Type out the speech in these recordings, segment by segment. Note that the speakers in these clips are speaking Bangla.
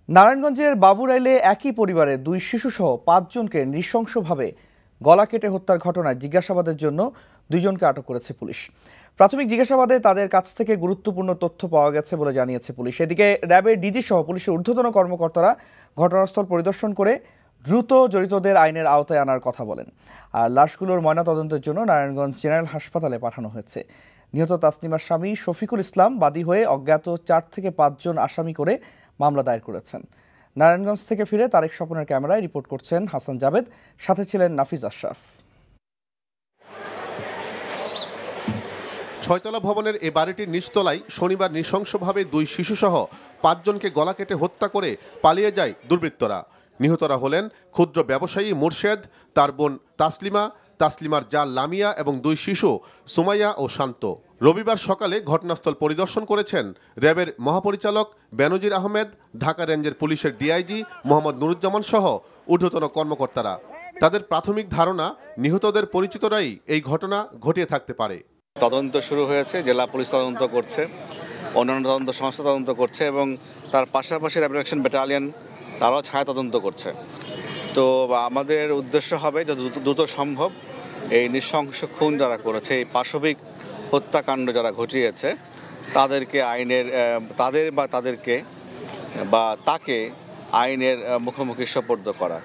নারায়ণগঞ্জের বাবুরাইলে একই পরিবারে দুই শিশুসহ ৫ জনকে নৃশংসভাবে গলা কেটে হত্যার ঘটনায় জিজ্ঞাসাবাদের জন্য দুইজনকে আটক করেছে পুলিশ। প্রাথমিক জিজ্ঞাসাবাদে তাদের কাছ থেকে গুরুত্বপূর্ণ তথ্য পাওয়া গেছে বলে জানিয়েছে পুলিশ। এদিকে র্যাবের ডিজি সহ পুলিশের ঊর্ধ্বতন কর্মকর্তারা ঘটনাস্থল পরিদর্শন করে দ্রুত জড়িতদের আইনের আওতায় আনার কথা বলেন। আর লাশগুলোর ময়নাতদন্তের জন্য নারায়ণগঞ্জ জেনারেল হাসপাতালে পাঠানো হয়েছে। নিহত তাসলিমার স্বামী শফিকুল ইসলাম বাদী হয়ে অজ্ঞাত ৪ থেকে ৫ জন আসামি করে মামলা দায়ের করেছেন। নারায়ণগঞ্জ থেকে ফিরে তারেক স্বপনের ক্যামেরায় রিপোর্ট করছেন হাসান জাবেদ, সাথে ছিলেন নাফিজ আশরাফ। ছয়তলা ভবনের এ বাড়িটির নিচতলায় শনিবার নৃশংসভাবে দুই শিশুসহ ৫ জনকে গলা কেটে হত্যা করে পালিয়ে যায় দুর্বৃত্তরা। নিহতরা হলেন ক্ষুদ্র ব্যবসায়ী মুর্শেদ, তার বোন তাসলিমা, তাসলিমার জাল লামিয়া এবং দুই শিশু সুমাইয়া ও শান্ত। রবিবার সকালে ঘটনাস্থল পরিদর্শন করেছেন র্যাবের মহাপরিচালক বেনজির আহমেদ, ঢাকা রেঞ্জের পুলিশের ডিআইজি মোহাম্মদ নুরুজ্জামান সহ ঊর্ধ্বতন কর্মকর্তারা। তাদের প্রাথমিক ধারণা, নিহতদের পরিচিতরাই এই ঘটনা ঘটিয়ে থাকতে পারে। তদন্ত শুরু হয়েছে, জেলা পুলিশ তদন্ত করছে, অন্যান্য তদন্ত সংস্থা তদন্ত করছে এবং তার পাশাপাশি র্যাপিড অ্যাকশন ব্যাটালিয়ন তারাও ছায়া তদন্ত করছে। তো আমাদের উদ্দেশ্য হবে যে দ্রুত সম্ভব এই নৃশংস খুন যারা করেছে, এই পাশবিক হত্যাকাণ্ড যারা ঘটিয়েছে তাদেরকে তাকে আইনের মুখোমুখি সোপর্দ করা।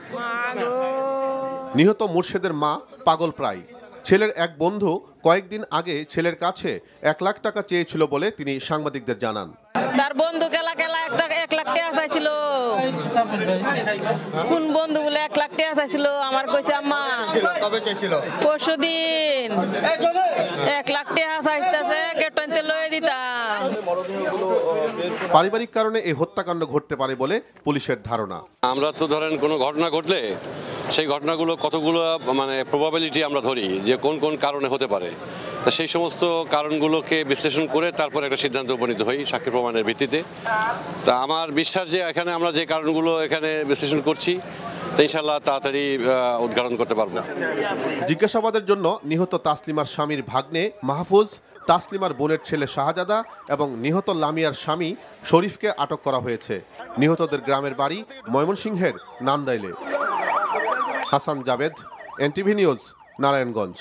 নিহত মুর্শেদের মা পাগল প্রায়। ছেলের এক বন্ধু কয়েকদিন আগে ছেলের কাছে ১ লাখ টাকা চেয়েছিল বলে তিনি সাংবাদিকদের জানান। তার বন্ধু কেলা 1 লাখ টাকা চাইছিল। কোন বন্ধু বলে 1 লাখ টাকা চাইছিল? আমার কইছে আম্মা পরশুদিন 1 লাখ টাকা চাইতেছে, কেটনতে লয়ে দিতাম। পারিবারিক কারণে এই হত্যাকাণ্ড ঘটতে পারে বলে পুলিশের ধারণা। আমরা তো ধরেন কোনো ঘটনা ঘটলে সেই ঘটনাগুলো কতগুলো প্রবাবিলিটি আমরা ধরি যে কোন কোন কারণে হতে পারে। তা সেই সমস্ত কারণগুলোকে বিশ্লেষণ করে তারপর একটা সিদ্ধান্তে উপনীত হই সাক্ষী প্রমাণের ভিত্তিতে। তা আমার বিশ্বাস যে এখানে আমরা যে কারণগুলো এখানে বিশ্লেষণ করছি তা ইনশাআল্লাহ তাড়াতাড়ি উদ্ঘাটন করতে পারবো। জিজ্ঞাসাবাদের জন্য নিহত তাসলিমার স্বামীর ভাগ্নে মাহফুজ, তাসলিমার বোনের ছেলে শাহজাদা এবং নিহত লামিয়ার স্বামী শরীফকে আটক করা হয়েছে। নিহতদের গ্রামের বাড়ি ময়মনসিংহের নান্দাইলে। Hasan Javed, NTV news, Narayanganj.